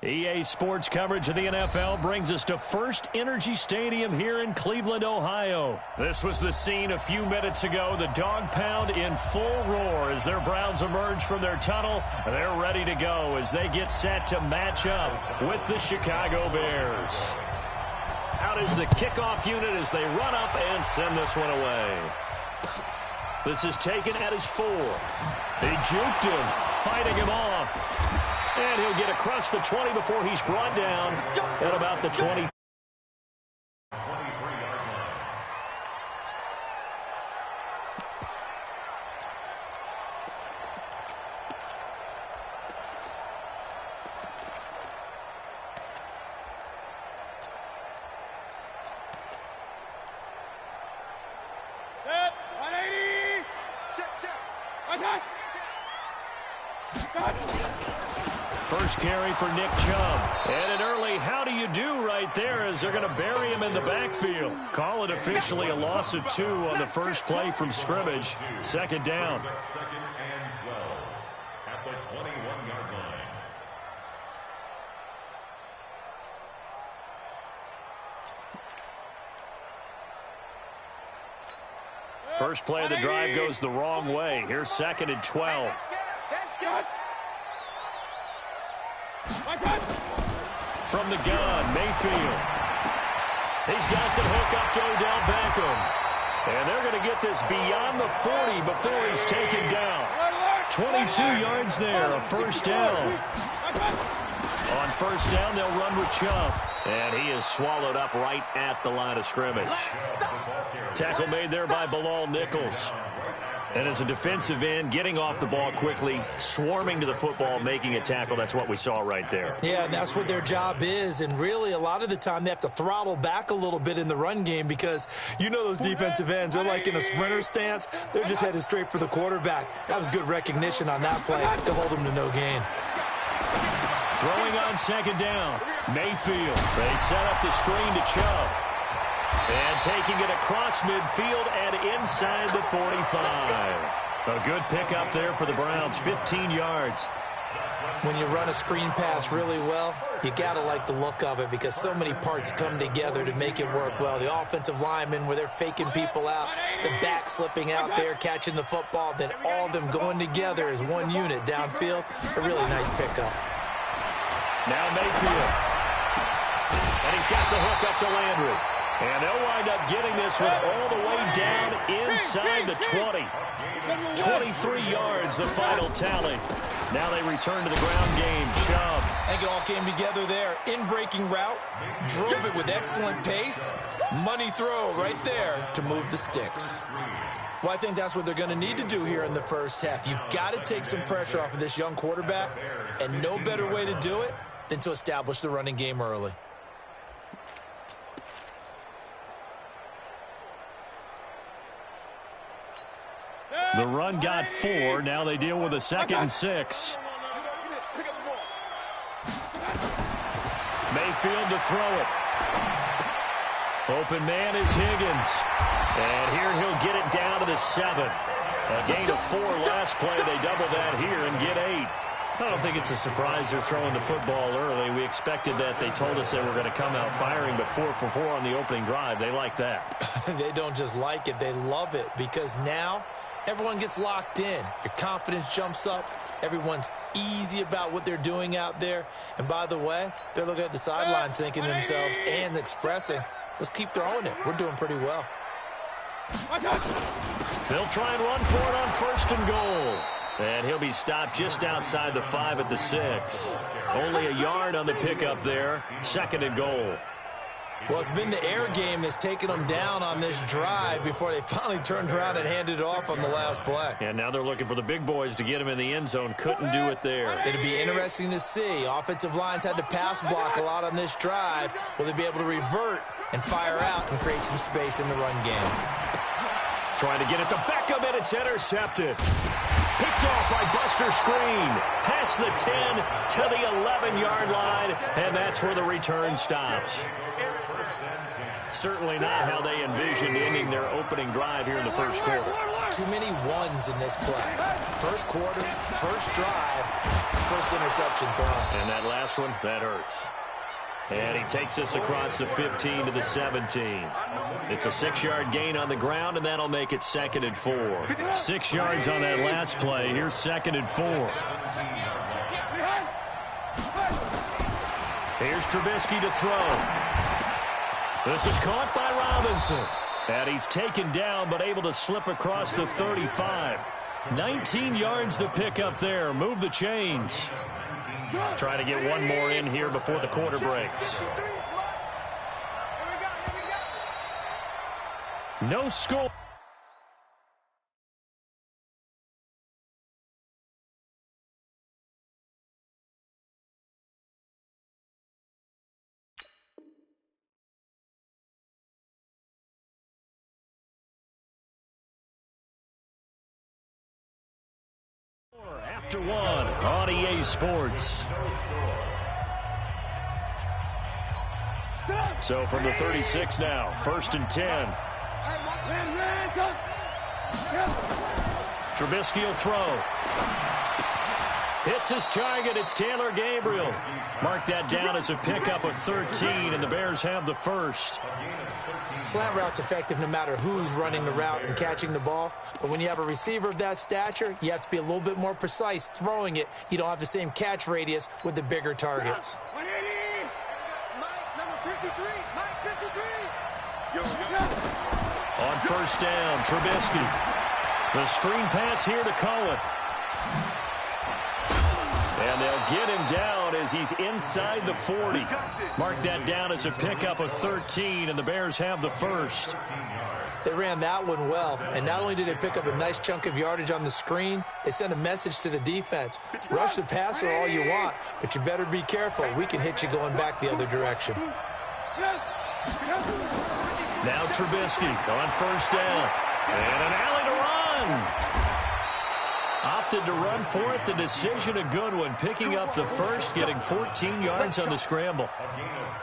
EA Sports coverage of the NFL brings us to First Energy Stadium here in Cleveland, Ohio. This was the scene a few minutes ago. The dog pound in full roar as their Browns emerge from their tunnel. They're ready to go as they get set to match up with the Chicago Bears. Out is the kickoff unit as they run up and send this one away. This is taken at his 4. He juked him, fighting him off. And he'll get across the 20 before he's brought down at about the 20. First carry for Nick Chubb. And an early how do you do right there as they're going to bury him in the backfield. Call it officially a loss of 2 on the first play from scrimmage. Second down. Second and 12 at the 21-yard line. First play of the drive goes the wrong way. Here's second and 12. From the gun, Mayfield. He's got the hook up to Odell Beckham. And they're going to get this beyond the 40 before he's taken down. 22 yards there, a first down. On first down, they'll run with Chubb. And he is swallowed up right at the line of scrimmage. Tackle made there by Bilal Nichols. And as a defensive end, getting off the ball quickly, swarming to the football, making a tackle, that's what we saw right there. Yeah, that's what their job is. And really, a lot of the time, they have to throttle back a little bit in the run game because you know those defensive ends, they're like in a sprinter stance. They're just headed straight for the quarterback. That was good recognition on that play to hold him to no gain. Throwing on second down, Mayfield. They set up the screen to Chubb. And taking it across midfield and inside the 45. A good pickup there for the Browns, 15 yards. When you run a screen pass really well, you got to like the look of it because so many parts come together to make it work well. The offensive linemen where they're faking people out, the back slipping out there, catching the football, then all of them going together as one unit downfield. A really nice pickup. Now Mayfield. And he's got the hook up to Landry. And they'll wind up getting this one all the way down inside the 20. 23 yards, the final tally. Now they return to the ground game. Chubb. I think it all came together there. In-breaking route, drove it with excellent pace. Money throw right there to move the sticks. Well, I think that's what they're going to need to do here in the first half. You've got to take some pressure off of this young quarterback, and no better way to do it than to establish the running game early. The run got 4. Now they deal with a 2nd and 6. Mayfield to throw it. Open man is Higgins. And here he'll get it down to the 7. A gain of 4 last play. They double that here and get 8. I don't think it's a surprise they're throwing the football early. We expected that. They told us they were going to come out firing, but 4 for 4 on the opening drive. They like that. They don't just like it. They love it because now everyone gets locked in. Your confidence jumps up. Everyone's easy about what they're doing out there. And by the way, they're looking at the sideline thinking to themselves and expressing, let's keep throwing it. We're doing pretty well. They'll try and run for it on first and goal. And he'll be stopped just outside the 5 at the 6. Only a yard on the pickup there. 2nd and goal. Well, it's been the air game that's taken them down on this drive before they finally turned around and handed it off on the last play. And now they're looking for the big boys to get him in the end zone. Couldn't do it there. It'll be interesting to see. Offensive lines had to pass block a lot on this drive. Will they be able to revert and fire out and create some space in the run game? Trying to get it to Beckham, and it's intercepted. Picked off by Buster Screen. Past the 10 to the 11-yard line, and that's where the return stops. Certainly not how they envisioned ending their opening drive here in the first quarter. Too many ones in this play. First quarter, first drive, first interception thrown. And that last one, that hurts. And he takes us across the 15 to the 17. It's a 6-yard gain on the ground, and that'll make it 2nd and 4. 6 yards on that last play. Here's 2nd and 4. Here's Trubisky to throw. This is caught by Robinson. And he's taken down, but able to slip across the 35. 19 yards to pick up there. Move the chains. Trying to get one more in here before the quarter breaks. No score. After one on EA Sports. So from the 36 now, 1st and 10. Trubisky will throw. Hits his target. It's Taylor Gabriel. Mark that down as a pickup of 13, and the Bears have the first. Slant route's effective no matter who's running the route and catching the ball. But when you have a receiver of that stature, you have to be a little bit more precise throwing it. You don't have the same catch radius with the bigger targets. On 1st down, Trubisky. The screen pass here to Cohen. And they'll get him down as he's inside the 40. Mark that down as a pickup of 13, and the Bears have the first. They ran that one well, and not only did they pick up a nice chunk of yardage on the screen, they sent a message to the defense. Rush the passer all you want, but you better be careful. We can hit you going back the other direction. Now Trubisky on 1st down. And an alley to run. Opted to run for it. The decision a good one. Picking up the first, getting 14 yards on the scramble.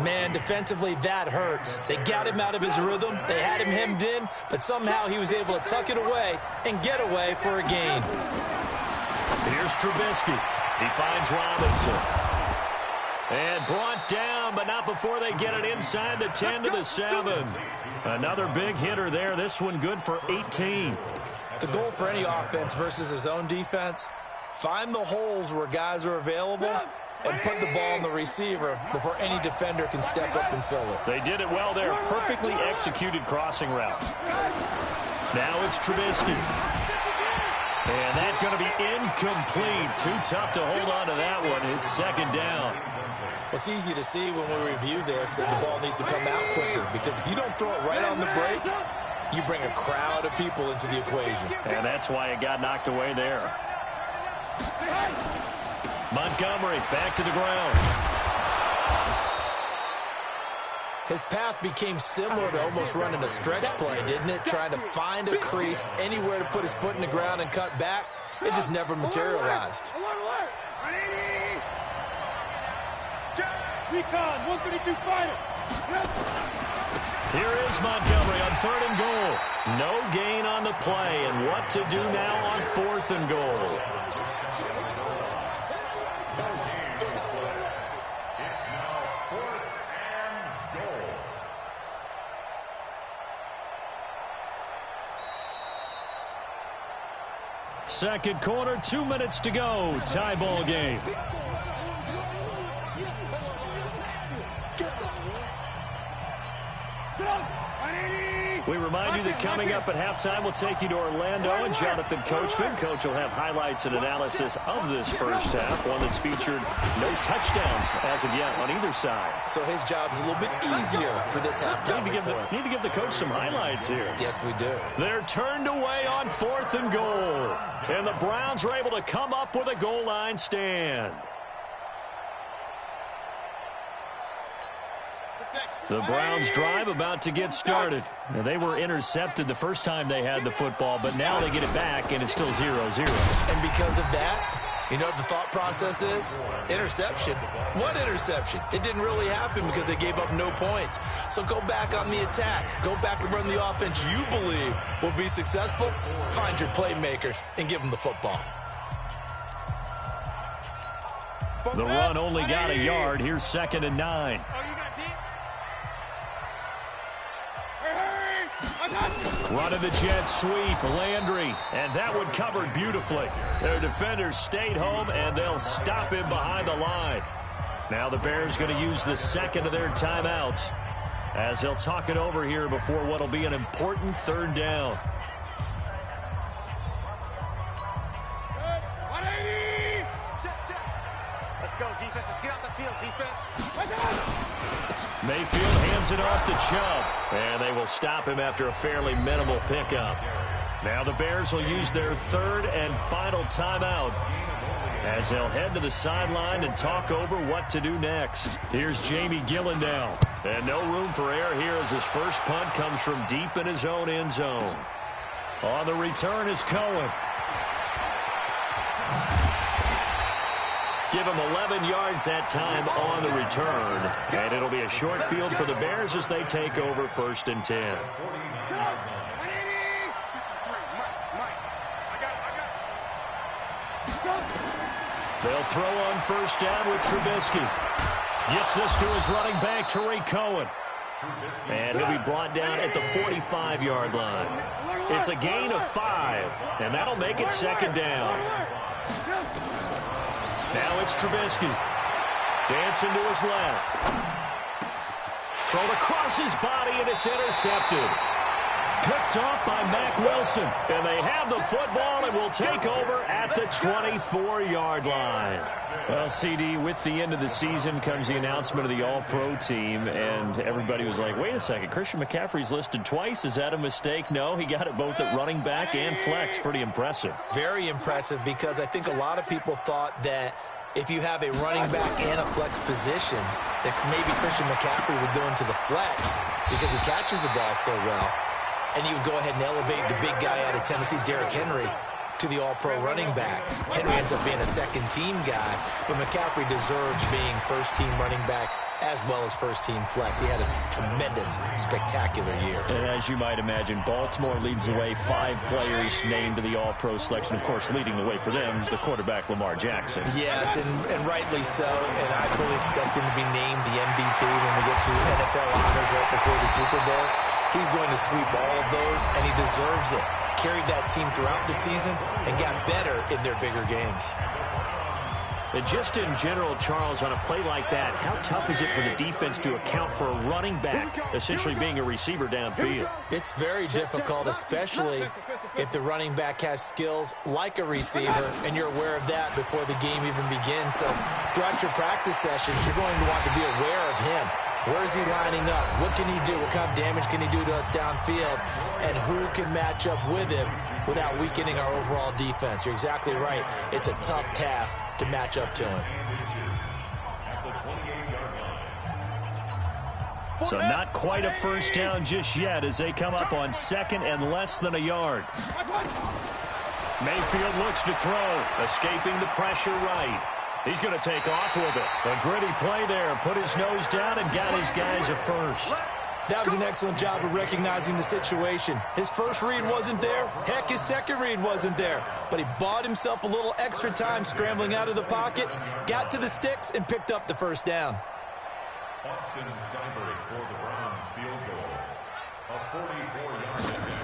Man, defensively, that hurts. They got him out of his rhythm. They had him hemmed in, but somehow he was able to tuck it away and get away for a gain. Here's Trubisky. He finds Robinson. And brought down, but not before they get it inside the 10 to the 7. Another big hitter there. This one good for 18. The goal for any offense versus his own defense, find the holes where guys are available and put the ball on the receiver before any defender can step up and fill it. They did it well there. Perfectly executed crossing route. Now it's Trubisky. And that's going to be incomplete. Too tough to hold on to that one. It's 2nd down. It's easy to see when we review this that the ball needs to come out quicker, because if you don't throw it right on the break, you bring a crowd of people into the equation. And that's why it got knocked away there. Montgomery back to the ground. His path became similar to almost running a stretch play, didn't it? Trying to find a crease, anywhere to put his foot in the ground and cut back. It just never materialized. Recon, 132 fighter. Here is Montgomery on 3rd and goal. No gain on the play, and what to do now on 4th and goal. It's now 4th and goal. Second quarter, 2 minutes to go. Tie ball game. We remind you that coming up at halftime, we'll take you to Orlando and Jonathan Coachman. Coach will have highlights and analysis of this first half, one that's featured no touchdowns as of yet on either side. So his job's a little bit easier for this halftime report. Need to give the coach some highlights here. Yes, we do. They're turned away on 4th and goal. And the Browns are able to come up with a goal line stand. The Browns drive about to get started. Now, they were intercepted the first time they had the football, but now they get it back, and it's still 0-0. And because of that, you know what the thought process is? Interception. What interception? It didn't really happen because they gave up no points. So go back on the attack. Go back and run the offense you believe will be successful. Find your playmakers and give them the football. The run only got a yard. Here's 2nd and 9. Running the jet sweep, Landry, and that one covered beautifully. Their defenders stayed home, and they'll stop him behind the line. Now the Bears going to use the second of their timeouts as they'll talk it over here before what will be an important 3rd down. Let's go, defense. Let's get out the field, defense. Mayfield hands it off to Chubb, and they will stop him after a fairly minimal pickup. Now the Bears will use their 3rd and final timeout as they'll head to the sideline and talk over what to do next. Here's Jamie Gillandale, and no room for error here as his first punt comes from deep in his own end zone. On the return is Cohen. Give him 11 yards that time on the return. And it'll be a short field for the Bears as they take over 1st and 10. They'll throw on 1st down with Trubisky. Gets this to his running back, Tariq Cohen. And he'll be brought down at the 45-yard line. It's a gain of 5, and that'll make it 2nd down. Now it's Trubisky. Dancing to his left. Thrown across his body, and it's intercepted. Picked off by Mack Wilson. And they have the football and will take over at the 24-yard line. Well, CD, with the end of the season comes the announcement of the All-Pro team, and everybody was like, wait a second, Christian McCaffrey's listed twice. Is that a mistake? No, he got it both at running back and flex. Pretty impressive. Very impressive, because I think a lot of people thought that if you have a running back and a flex position, that maybe Christian McCaffrey would go into the flex because he catches the ball so well. And you would go ahead and elevate the big guy out of Tennessee, Derrick Henry, to the all-pro running back. Henry ends up being a second-team guy, but McCaffrey deserves being first-team running back as well as first-team flex. He had a tremendous, spectacular year. And as you might imagine, Baltimore leads the way. 5 players named to the all-pro selection. Of course, leading the way for them, the quarterback, Lamar Jackson. Yes, and rightly so. And I fully expect him to be named the MVP when we get to NFL honors right before the Super Bowl. He's going to sweep all of those, and he deserves it. Carried that team throughout the season and got better in their bigger games. And just in general, Charles, on a play like that, how tough is it for the defense to account for a running back essentially being a receiver downfield? It's very difficult, especially if the running back has skills like a receiver, and you're aware of that before the game even begins. So throughout your practice sessions, you're going to want to be aware of him. Where is he lining up? What can he do? What kind of damage can he do to us downfield? And who can match up with him without weakening our overall defense? You're exactly right. It's a tough task to match up to him. So not quite a first down just yet as they come up on 2nd and less than a yard. Mayfield looks to throw, escaping the pressure right. He's going to take off with it. A gritty play there. Put his nose down and got his guys a first. That was an excellent job of recognizing the situation. His first read wasn't there. Heck, his second read wasn't there. But he bought himself a little extra time scrambling out of the pocket, got to the sticks, and picked up the first down. Austin Seibert for the Browns field goal. A 44-yard attempt.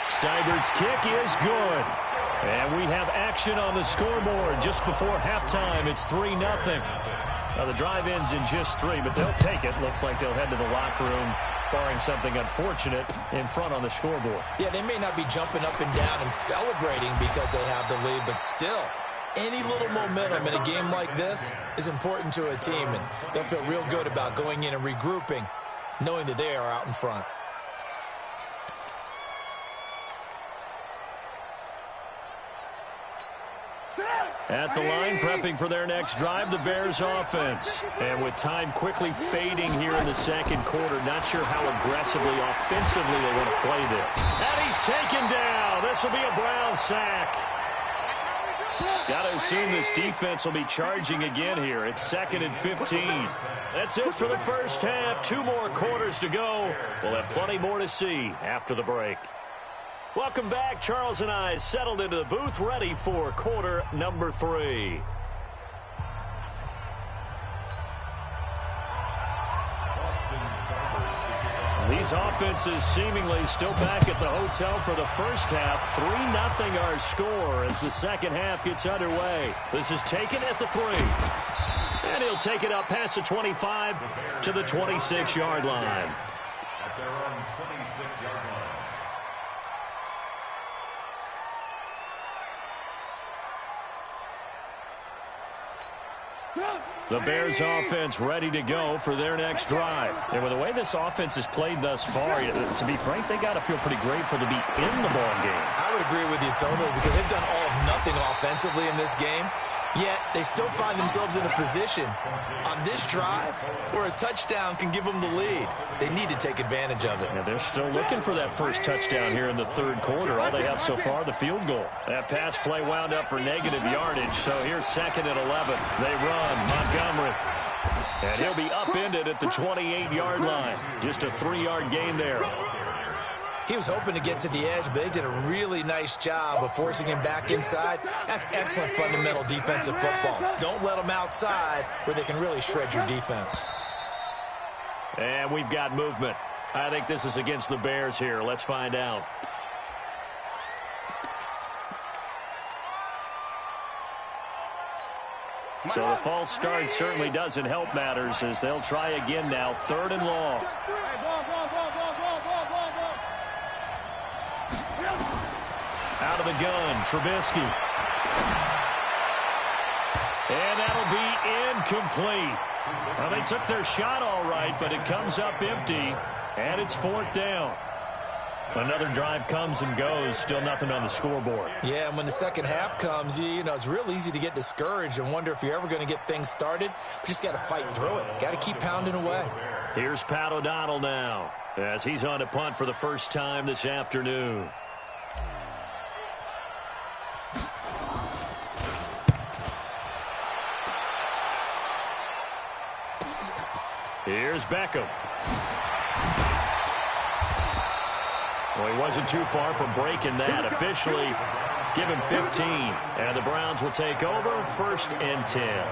Seibert's kick is good. And we have action on the scoreboard just before halftime. It's 3-0. Now the drive ends in just 3, but they'll take it. Looks like they'll head to the locker room, barring something unfortunate, in front on the scoreboard. Yeah, they may not be jumping up and down and celebrating because they have the lead, but still, any little momentum in a game like this is important to a team, and they'll feel real good about going in and regrouping, knowing that they are out in front. At the line, prepping for their next drive, the Bears offense. And with time quickly fading here in the second quarter, not sure how aggressively, offensively they want to play this. And he's taken down. This will be a Brown sack. Got to assume this defense will be charging again here. It's 2nd and 15. That's it for the first half. 2 more quarters to go. We'll have plenty more to see after the break. Welcome back. Charles and I settled into the booth, ready for quarter number 3. These offenses seemingly still back at the hotel for the first half. 3-0 our score as the second half gets underway. This is taken at the 3. And he'll take it up past the 25 to the 26-yard line. At their own 26-yard line. The Bears offense ready to go for their next drive. And with the way this offense has played thus far, to be frank, they got to feel pretty grateful to be in the ball game. I would agree with you totally because they've done all of nothing offensively in this game. Yet they still find themselves in a position on this drive where a touchdown can give them the lead. They need to take advantage of it. Yeah, they're still looking for that first touchdown here in the third quarter. All they have so far, the field goal. That pass play wound up for negative yardage. So here's 2nd and 11. They run. Montgomery. And he'll be upended at the 28-yard line. Just a 3-yard gain there. He was hoping to get to the edge, but they did a really nice job of forcing him back inside. That's excellent fundamental defensive football. Don't let them outside where they can really shred your defense. And we've got movement. I think this is against the Bears here. Let's find out. So the false start certainly doesn't help matters as they'll try again now. 3rd and long. Out of the gun, Trubisky. And that'll be incomplete. Well, they took their shot all right, but it comes up empty, and it's 4th down. Another drive comes and goes, still nothing on the scoreboard. Yeah, and when the second half comes, you know, it's real easy to get discouraged and wonder if you're ever going to get things started. You just got to fight through it. Got to keep pounding away. Here's Pat O'Donnell now as he's on to punt for the first time this afternoon. Here's Beckham. Well, he wasn't too far from breaking that. Officially given 15. And the Browns will take over 1st and 10.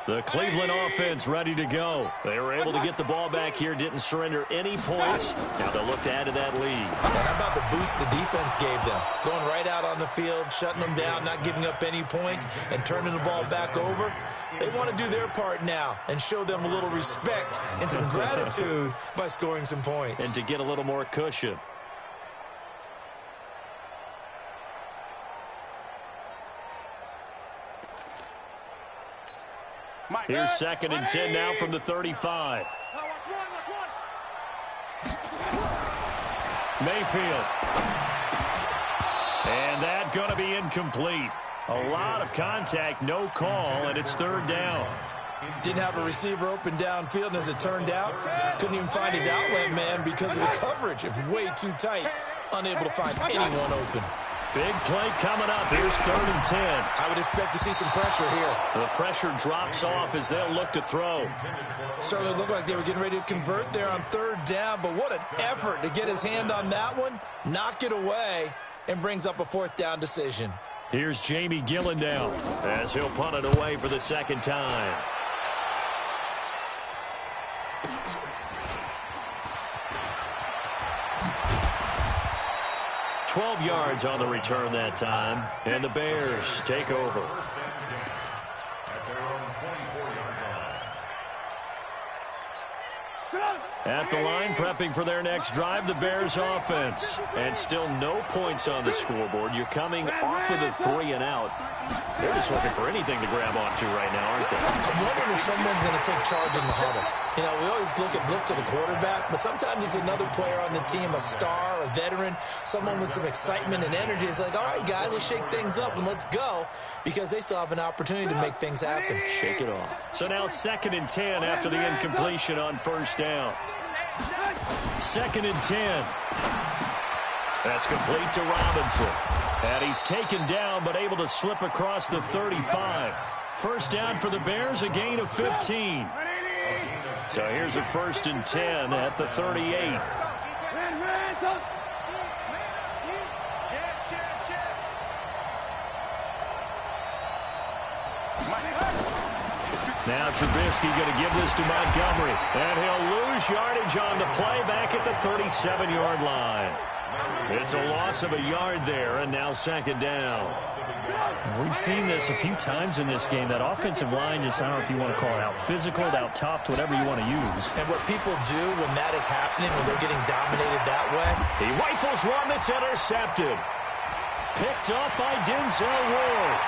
The Cleveland offense ready to go. They were able to get the ball back here, didn't surrender any points. Now they'll look to add to that lead. And how about the boost the defense gave them? Going right out on the field, shutting them down, not giving up any points, and turning the ball back over. They want to do their part now and show them a little respect and some gratitude by scoring some points. And to get a little more cushion. Here's 2nd and 10 now from the 35. Mayfield. And that going to be incomplete. A lot of contact, no call, and it's 3rd down. Didn't have a receiver open downfield, and as it turned out, couldn't even find his outlet man because of the coverage. It was way too tight, unable to find anyone open. Big play coming up. Here's 3rd and 10. I would expect to see some pressure here. The pressure drops off as they'll look to throw. Certainly looked like they were getting ready to convert there on 3rd down, but what an effort to get his hand on that one, knock it away, and brings up a 4th down decision. Here's Jamie Gillen now as he'll punt it away for the 2nd time. $12 yards on the return that time, and the Bears take over. At their own 24-yard line. At the line, prepping for their next drive, the Bears offense. And still no points on the scoreboard. You're coming off of the 3 and out. They're just looking for anything to grab onto right now, aren't they? I'm wondering if someone's going to take charge in the huddle. You know, we always look to the quarterback, but sometimes it's another player on the team, a star, a veteran, someone with some excitement and energy. It's like, all right, guys, let's shake things up and let's go, because they still have an opportunity to make things happen. Shake it off. So now 2nd and 10 after the incompletion on 1st down. 2nd and 10. That's complete to Robinson. And he's taken down but able to slip across the 35. First down for the Bears, a gain of 15. So here's a 1st and 10 at the 38. Now Trubisky going to give this to Montgomery. And he'll lose yardage on the play back at the 37-yard line. It's a loss of a yard there, and now 2nd down. We've seen this a few times in this game. That offensive line just, I don't know if you want to call it out physical, out tough, whatever you want to use. And what people do when that is happening, when they're getting dominated that way. He rifles one that's intercepted. Picked up by Denzel Ward.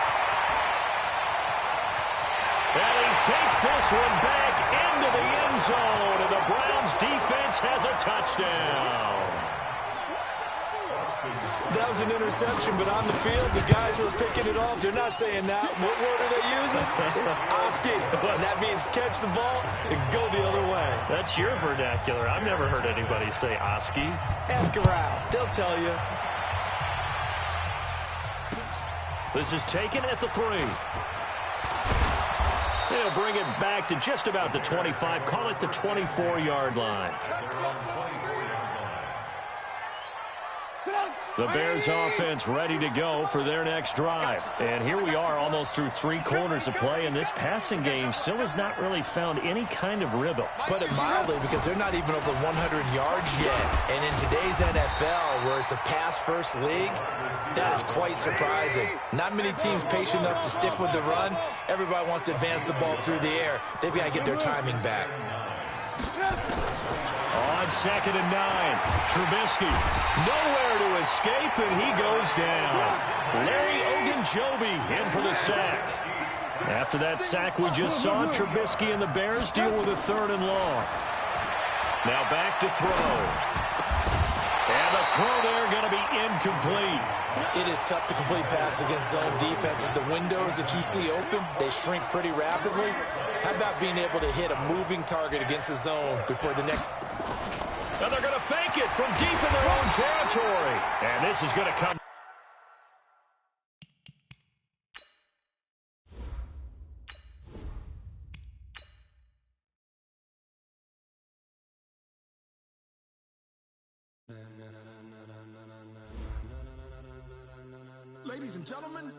And he takes this one back into the end zone, and the Browns defense has a touchdown. That was an interception, but on the field, the guys who are picking it off, they're not saying that. What word are they using? It's Oski. And that means catch the ball and go the other way. That's your vernacular. I've never heard anybody say Oski. Ask around. They'll tell you. This is taken at the 3. They'll bring it back to just about the 25. Call it the 24-yard line. The Bears offense ready to go for their next drive. And here we are almost through 3 quarters of play, and this passing game still has not really found any kind of rhythm. Put it mildly, because they're not even over 100 yards yet. And in today's NFL, where it's a pass-first league, that is quite surprising. Not many teams patient enough to stick with the run. Everybody wants to advance the ball through the air. They've got to get their timing back. On 2nd and 9, Trubisky nowhere to escape, and he goes down. Larry Ogunjobi in for the sack. After that sack we just saw, Trubisky and the Bears deal with a 3rd and long. Now back to throw. And the throw there going to be incomplete. It is tough to complete passes against zone defenses. The windows that you see open, they shrink pretty rapidly. How about being able to hit a moving target against a zone before the next... And they're going to fake it from deep in their own territory. And this is going to come. Ladies and gentlemen,